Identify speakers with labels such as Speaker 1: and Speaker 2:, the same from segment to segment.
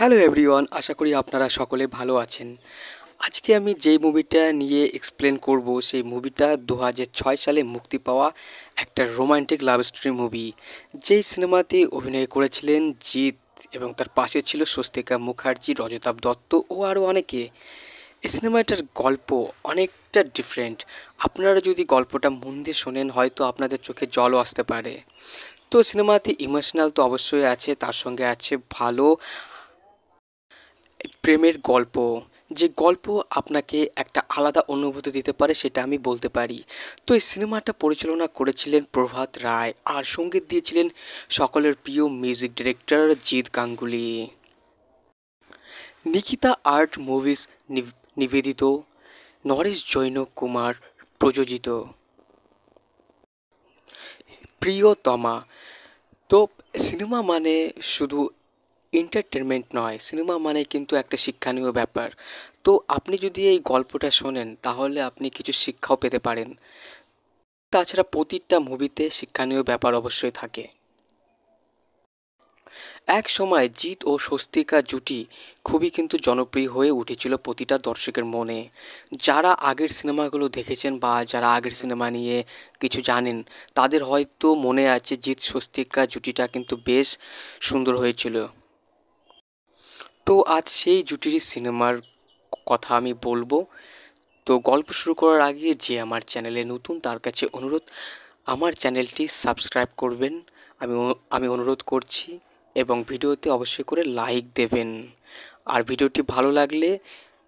Speaker 1: Hello everyone, আশা করি আপনারা সকলে ভালো আছেন। আজকে আমি যেই মুভিটা নিয়ে এক্সপ্লেন করব সেই মুভিটা 2006 সালে মুক্তি পাওয়া একটা রোমান্টিক লাভ স্টোরি মুভি। যেই সিনেমাতে অভিনয় করেছিলেন জিৎ এবং তার পাশে ছিল স্বস্তিকা মুখার্জি, রজতাভ দত্ত ও আরও অনেকে। এই সিনেমাটার গল্প অনেকটা ডিফারেন্ট। আপনারা যদি গল্পটা মন দিয়ে শোনেন হয়তো আপনাদের চোখে জলও আসতে পারে। তো সিনেমাতে ইমোশনাল তো অবশ্যই আছে, তার সঙ্গে আছে ভালো প্রেমের গল্প। যে গল্প আপনাকে একটা আলাদা অনুভূতি দিতে পারে সেটা আমি বলতে পারি। তো এই সিনেমাটা পরিচালনা করেছিলেন প্রভাত রায় আর সঙ্গীত দিয়েছিলেন সকলের প্রিয় music director Jeet Ganguly. Nikita art movies নিবেদিত, নরেশ জৈন কুমার প্রযোজিত। প্রিয়তমা। তো সিনেমা মানে শুধু এন্টারটেনমেন্ট নয়, সিনেমা মানে কিন্তু একটা শিক্ষণীয় ব্যাপার। তো আপনি যদি এই গল্পটা শোনেন তাহলে আপনি কিছু শিক্ষাও পেতে পারেন। তাছাড়া প্রতিটা মুভিতে শিক্ষণীয় ব্যাপার অবশ্যই থাকে। এক সময় জিৎ ও স্বস্তিকা জুটি খুবই কিন্তু জনপ্রিয় হয়ে উঠেছিল প্রতিটা দর্শকের মনে। যারা আগের সিনেমাগুলো দেখেছেন বা যারা আগের সিনেমা নিয়ে কিছু জানেন তাদের হয়তো মনে আছে জিৎ স্বস্তিকা জুটিটা কিন্তু বেশ সুন্দর হয়েছিল। তো আজ সেই জুটিরই সিনেমার কথা আমি বলবো। তো গল্প শুরু করার আগে যে আমার চ্যানেলে নতুন তার কাছে অনুরোধ, আমার চ্যানেলটি সাবস্ক্রাইব করবেন। আমি অনুরোধ করছি এবং ভিডিওতে অবশ্যই করে লাইক দেবেন। আর ভিডিওটি ভালো লাগলে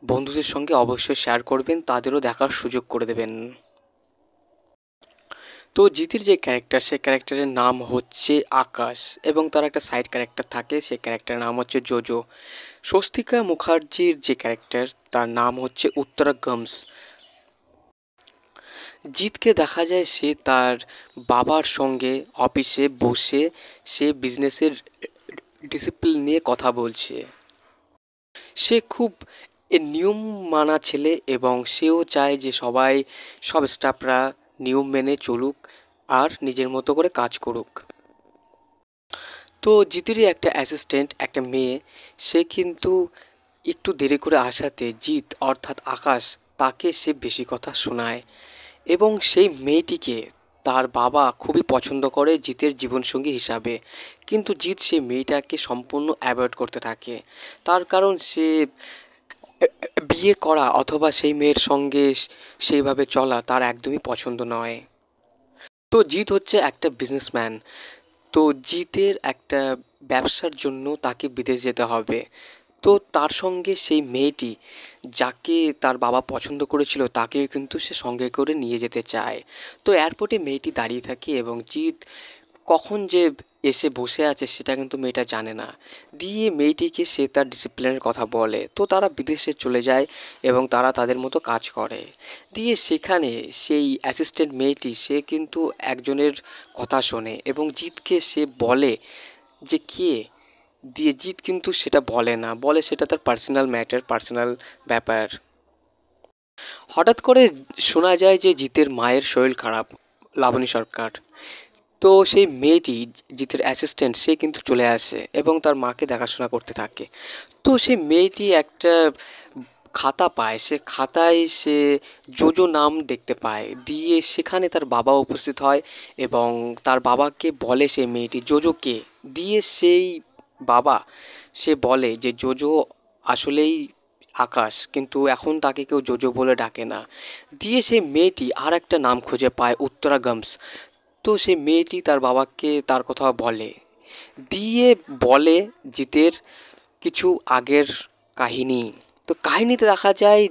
Speaker 1: বন্ধুদের সঙ্গে অবশ্যই শেয়ার করবেন, তাদেরও দেখার সুযোগ করে দেবেন। তো জিতের যে ক্যারেক্টার সে ক্যারেক্টারের নাম হচ্ছে আকাশ এবং তার একটা সাইড ক্যারেক্টার থাকে, সে ক্যারেক্টারের নাম হচ্ছে জোজো। স্বস্তিকা মুখার্জির যে ক্যারেক্টার তার নাম হচ্ছে উত্তরা গমস। জিতকে দেখা যায় সে তার বাবার সঙ্গে অফিসে বসে সে বিজনেসের ডিসিপ্লিন নিয়ে কথা বলছে। সে খুব নিয়ম মানা ছেলে এবং সেও চায় যে সব স্টাফরা নিয়ম মেনে চলুক আর নিজের মতো করে কাজ করুক। তো জিতেরই একটা অ্যাসিস্ট্যান্ট একটা মেয়ে, সে কিন্তু একটু দেরি করে আসাতে জিৎ অর্থাৎ আকাশ তাকে সে বেশি কথা শোনায় এবং সেই মেয়েটিকে তার বাবা খুবই পছন্দ করে জিতের জীবনসঙ্গী হিসাবে। কিন্তু জিৎ সেই মেয়েটাকে সম্পূর্ণ অ্যাভয়েড করতে থাকে। তার কারণ সে বিয়ে করা অথবা সেই মেয়ের সঙ্গে সেইভাবে চলা তার একদমই পছন্দ নয়। তো জিৎ হচ্ছে একটা বিজনেসম্যান। তো জিতের একটা ব্যবসার জন্য তাকে বিদেশ যেতে হবে। তো তার সঙ্গে সেই মেয়েটি যাকে তার বাবা পছন্দ করেছিল তাকে কিন্তু সে সঙ্গে করে নিয়ে যেতে চায়। তো এয়ারপোর্টে মেয়েটি দাঁড়িয়ে থাকে এবং জিৎ কখন যে এসে বসে আছে সেটা কিন্তু মেয়েটা জানে না। দিয়ে মেয়েটিকে সে তার ডিসিপ্লিনের কথা বলে, তো তারা বিদেশে চলে যায় এবং তারা তাদের মতো কাজ করে। দিয়ে সেখানে সেই অ্যাসিস্ট্যান্ট মেয়েটি সে কিন্তু একজনের কথা শোনে এবং জিৎকে সে বলে যে কে। দিয়ে জিৎ কিন্তু সেটা বলে না, বলে সেটা তার পার্সোনাল ম্যাটার, পার্সোনাল ব্যাপার। হঠাৎ করে শোনা যায় যে জিতের মায়ের শরীর খারাপ, লাবণী সরকার। তো সেই মেয়েটি জিতের অ্যাসিস্ট্যান্ট সে কিন্তু চলে আসে এবং তার মাকে দেখাশোনা করতে থাকে। তো সেই মেয়েটি একটা খাতা পায়, সে খাতায় সে জোজো নাম দেখতে পায়। দিয়ে সেখানে তার বাবা উপস্থিত হয় এবং তার বাবাকে বলে সেই মেয়েটি জোজোকে। দিয়ে সেই বাবা সে বলে যে জোজো আসলেই আকাশ, কিন্তু এখন তাকে কেউ জোজো বলে ডাকে না। দিয়ে সেই মেয়েটি আর একটা নাম খুঁজে পায়, উত্তরা গমস। তো সেই মেয়েটি তার বাবাকে তার কথা বলে, দিয়ে বলে জিতের কিছু আগের কাহিনী। তো কাহিনীতে দেখা যায়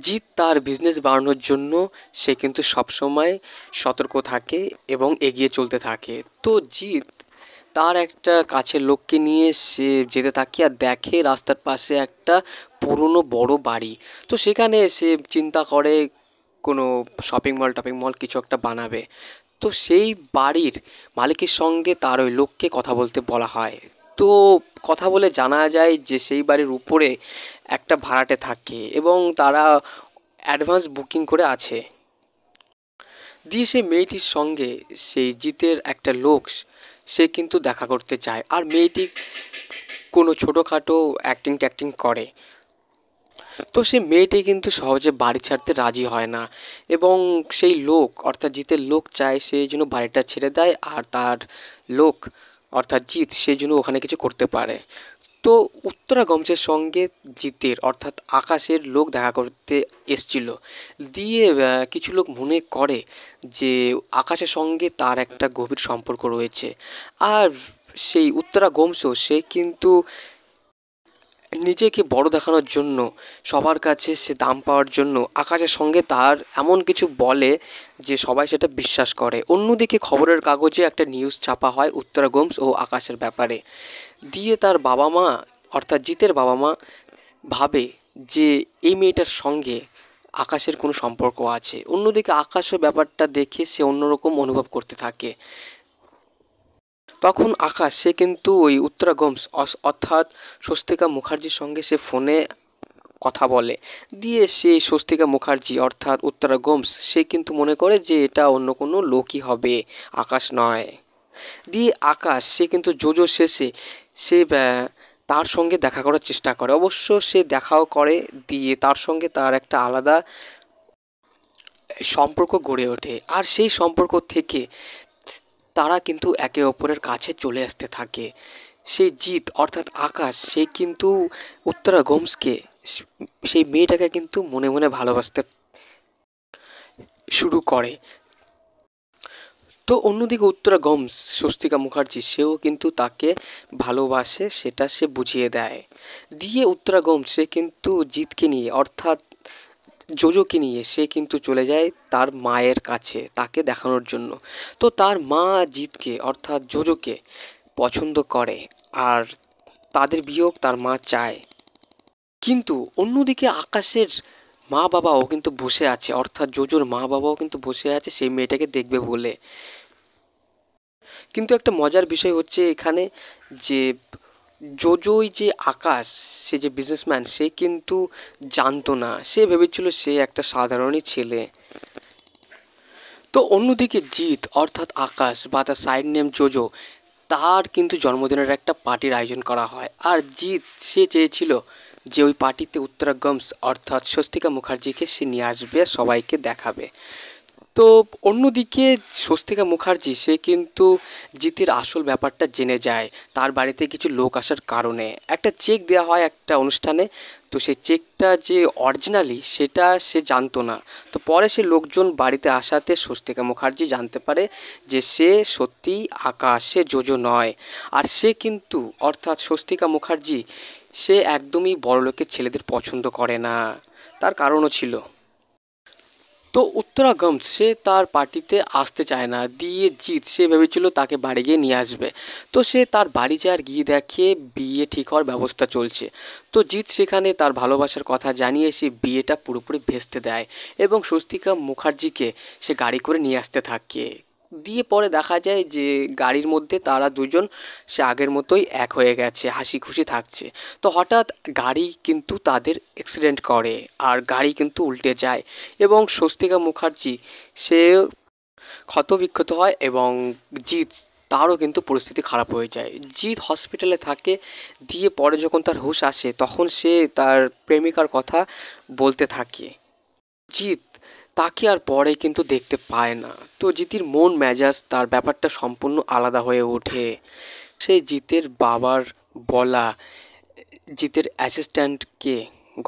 Speaker 1: জিৎ তার বিজনেস বাড়ানোর জন্য সে কিন্তু সবসময় সতর্ক থাকে এবং এগিয়ে চলতে থাকে। তো জিৎ তার একটা কাছের লোককে নিয়ে সে যেতে থাকে আর দেখে রাস্তার পাশে একটা পুরনো বড় বাড়ি। তো সেখানে সে চিন্তা করে কোনো টপিং মল কিছু একটা বানাবে। তো সেই বাড়ির মালিকের সঙ্গে তার ওই লোককে কথা বলতে বলা হয়। তো কথা বলে জানা যায় যে সেই বাড়ির উপরে একটা ভাড়াটে থাকে এবং তারা অ্যাডভান্স বুকিং করে আছে। দিয়ে সেই মেয়েটির সঙ্গে সেই জিতের একটা লোক সে কিন্তু দেখা করতে চায় আর মেয়েটি কোনো ছোটোখাটো অ্যাক্টিং ট্যাক্টিং করে। তো সে মেয়েটি কিন্তু সহজে বাড়ি ছাড়তে রাজি হয় না এবং সেই লোক অর্থাৎ জিতের লোক চায় সে যেন বাড়িটা ছেড়ে দেয় আর তার লোক অর্থাৎ জিত সে যেন ওখানে কিছু করতে পারে। তো উত্তরা গমসের সঙ্গে জিতের অর্থাৎ আকাশের লোক দেখা করতে এসছিল। দিয়ে কিছু লোক মনে করে যে আকাশের সঙ্গে তার একটা গভীর সম্পর্ক রয়েছে। আর সেই উত্তরা গমসও সে কিন্তু নিজেকে বড় দেখানোর জন্য সবার কাছে সে দাম পাওয়ার জন্য আকাশের সঙ্গে তার এমন কিছু বলে যে সবাই সেটা বিশ্বাস করে। অন্যদিকে খবরের কাগজে একটা নিউজ ছাপা হয় উত্তরা গোমস ও আকাশের ব্যাপারে। দিয়ে তার বাবা মা অর্থাৎ জিতের বাবা মা ভাবে যে এই মেয়েটার সঙ্গে আকাশের কোনো সম্পর্ক আছে। অন্যদিকে আকাশও ব্যাপারটা দেখে সে অন্যরকম অনুভব করতে থাকে। তখন আকাশ সে কিন্তু ওই উত্তরা গোমস অর্থাৎ স্বস্তিকা মুখার্জির সঙ্গে সে ফোনে কথা বলে। দিয়ে সে স্বস্তিকা মুখার্জি অর্থাৎ উত্তরা গোমস সে কিন্তু মনে করে যে এটা অন্য কোনো লোকই হবে, আকাশ নয়। দিয়ে আকাশ সে কিন্তু জোজো শেষে সে তার সঙ্গে দেখা করার চেষ্টা করে। অবশ্য সে দেখাও করে, দিয়ে তার সঙ্গে তার একটা আলাদা সম্পর্ক গড়ে ওঠে। আর সেই সম্পর্ক থেকে তারা কিন্তু একে অপরের কাছে চলে আসতে থাকে। সেই জিত অর্থাৎ আকাশ সে কিন্তু উত্তরা গোমসকে সেই মেয়েটাকে কিন্তু মনে মনে ভালোবাসতে শুরু করে। তো অন্যদিকে উত্তরা গোমস স্বস্তিকা মুখার্জি সেও কিন্তু তাকে ভালোবাসে, সেটা সে বুঝিয়ে দেয়। দিয়ে উত্তরা গোমস সে কিন্তু জিতকে নিয়ে অর্থাৎ জোজোকে নিয়ে সে কিন্তু চলে যায় তার মায়ের কাছে তাকে দেখানোর জন্য। তো তার মা জিতকে অর্থাৎ জোজোকে পছন্দ করে আর তাদের বিয়েও তার মা চায়। কিন্তু অন্যদিকে আকাশের মা বাবাও কিন্তু বসে আছে অর্থাৎ জোজোর মা বাবাও কিন্তু বসে আছে সেই মেয়েটাকে দেখবে বলে। কিন্তু একটা মজার বিষয় হচ্ছে এখানে যে জোজোই যে আকাশ সে যে বিজনেসম্যান সে কিন্তু জানতো না, সে ভেবেছিল সে একটা সাধারণই ছেলে। তো অন্যদিকে জিৎ অর্থাৎ আকাশ বা তার সাইড নেম জোজো তার কিন্তু জন্মদিনের একটা পার্টির আয়োজন করা হয়। আর জিৎ সে চেয়েছিল যে ওই পার্টিতে উত্তরা গোমস অর্থাৎ স্বস্তিকা মুখার্জিকে সে নিয়ে আসবে, সবাইকে দেখাবে। তো অন্যদিকে স্বস্তিকা মুখার্জি সে কিন্তু জিতের আসল ব্যাপারটা জেনে যায় তার বাড়িতে কিছু লোক আসার কারণে। একটা চেক দেওয়া হয় একটা অনুষ্ঠানে, তো সেই চেকটা যে অরিজিনালি সেটা সে জানতো না। তো পরে সে লোকজন বাড়িতে আসাতে স্বস্তিকা মুখার্জি জানতে পারে যে সে সত্যিই আকাশ, সে জোজো নয়। আর সে কিন্তু অর্থাৎ স্বস্তিকা মুখার্জি সে একদমই বড়লোকের ছেলেদের পছন্দ করে না, তার কারণও ছিল। তো উত্তরা গোমস সে তার পার্টিতে আসতে চায় না। দিয়ে জিৎ সে ভেবেছিল তাকে বাড়ি গিয়ে নিয়ে আসবে। তো সে তার বাড়ি যায় আর গিয়ে দেখে বিয়ে ঠিক হওয়ার ব্যবস্থা চলছে। তো জিৎ সেখানে তার ভালোবাসার কথা জানিয়ে সে বিয়েটা পুরোপুরি ভেস্তে দেয় এবং স্বস্তিকা মুখার্জিকে সে গাড়ি করে নিয়ে আসতে থাকে। দিয়ে পরে দেখা যায় যে গাড়ির মধ্যে তারা দুজন সে আগের মতোই এক হয়ে গেছে, হাসি খুশি থাকছে। তো হঠাৎ গাড়ি কিন্তু তাদের অ্যাক্সিডেন্ট করে আর গাড়ি কিন্তু উল্টে যায় এবং স্বস্তিকা মুখার্জি সে ক্ষতবিক্ষত হয় এবং জিৎ তারও কিন্তু পরিস্থিতি খারাপ হয়ে যায়। জিৎ হসপিটালে থাকে। দিয়ে পরে যখন তার হুঁশ আসে তখন সে তার প্রেমিকার কথা বলতে থাকে। জিৎ তাকে আর পরে কিন্তু দেখতে পায় না। তো জিতের মন মেজাজ তার ব্যাপারটা সম্পূর্ণ আলাদা হয়ে ওঠে। সেই জিতের বাবার বলা জিতের অ্যাসিস্ট্যান্টকে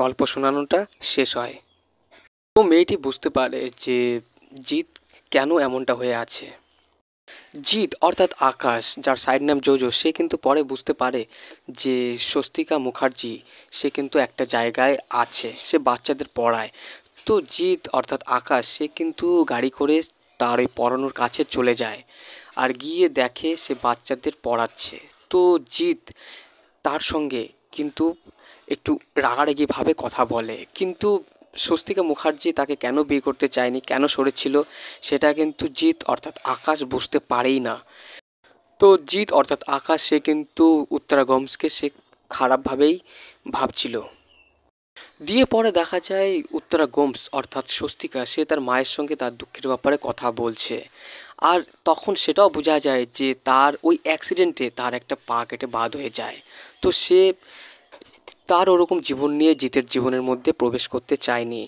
Speaker 1: গল্প শোনানোটা শেষ হয়। তো মেয়েটি বুঝতে পারে যে জিৎ কেন এমনটা হয়ে আছে। জিৎ অর্থাৎ আকাশ যার সাইড নাম জোজো সে কিন্তু পরে বুঝতে পারে যে স্বস্তিকা মুখার্জি সে কিন্তু একটা জায়গায় আছে, সে বাচ্চাদের পড়ায়। তো জিৎ অর্থাৎ আকাশ সে কিন্তু গাড়ি করে তার ওই পড়ানোর কাছে চলে যায় আর গিয়ে দেখে সে বাচ্চাদের পড়াচ্ছে। তো জিৎ তার সঙ্গে কিন্তু একটু রাগারাগিভাবে কথা বলে, কিন্তু স্বস্তিকা মুখার্জি তাকে কেন বিয়ে করতে চায়নি, কেন সরেছিল সেটা কিন্তু জিৎ অর্থাৎ আকাশ বুঝতে পারেই না। তো জিৎ অর্থাৎ আকাশ সে কিন্তু উত্তরা গোমসকে সে খারাপভাবেই ভাবছিল। দিয়ে পরে দেখা যায় উত্তরা গোমস অর্থাৎ স্বস্তিকা সে তার মায়ের সঙ্গে তার দুঃখের ব্যাপারে কথা বলছে। আর তখন সেটাও বোঝা যায় যে তার ওই অ্যাক্সিডেন্টে তার একটা পা কেটে বাদ হয়ে যায়। তো সে তার ওরকম জীবন নিয়ে জিতের জীবনের মধ্যে প্রবেশ করতে চায়নি।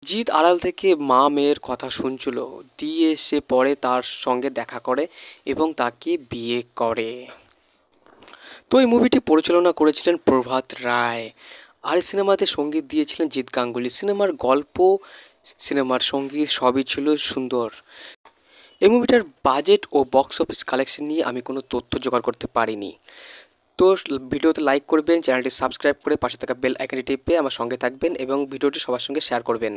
Speaker 1: জিৎ আড়াল থেকে মা মেয়ের কথা শুনছিল, দিয়ে সে পরে তার সঙ্গে দেখা করে এবং তাকে বিয়ে করে। তো এই মুভিটি পরিচালনা করেছিলেন প্রভাত রায়, আর এই সিনেমাতে সঙ্গীত দিয়েছিলেন জিৎ গাঙ্গুলি। সিনেমার গল্প, সিনেমার সঙ্গীত সবই ছিল সুন্দর। এই মুভিটার বাজেট ও বক্স অফিস কালেকশন নিয়ে আমি কোনো তথ্য জোগাড় করতে পারিনি। তো ভিডিওতে লাইক করবেন, চ্যানেলটি সাবস্ক্রাইব করে পাশে থাকা বেল আইকনটি টিপে আমার সঙ্গে থাকবেন এবং ভিডিওটি সবার সঙ্গে শেয়ার করবেন।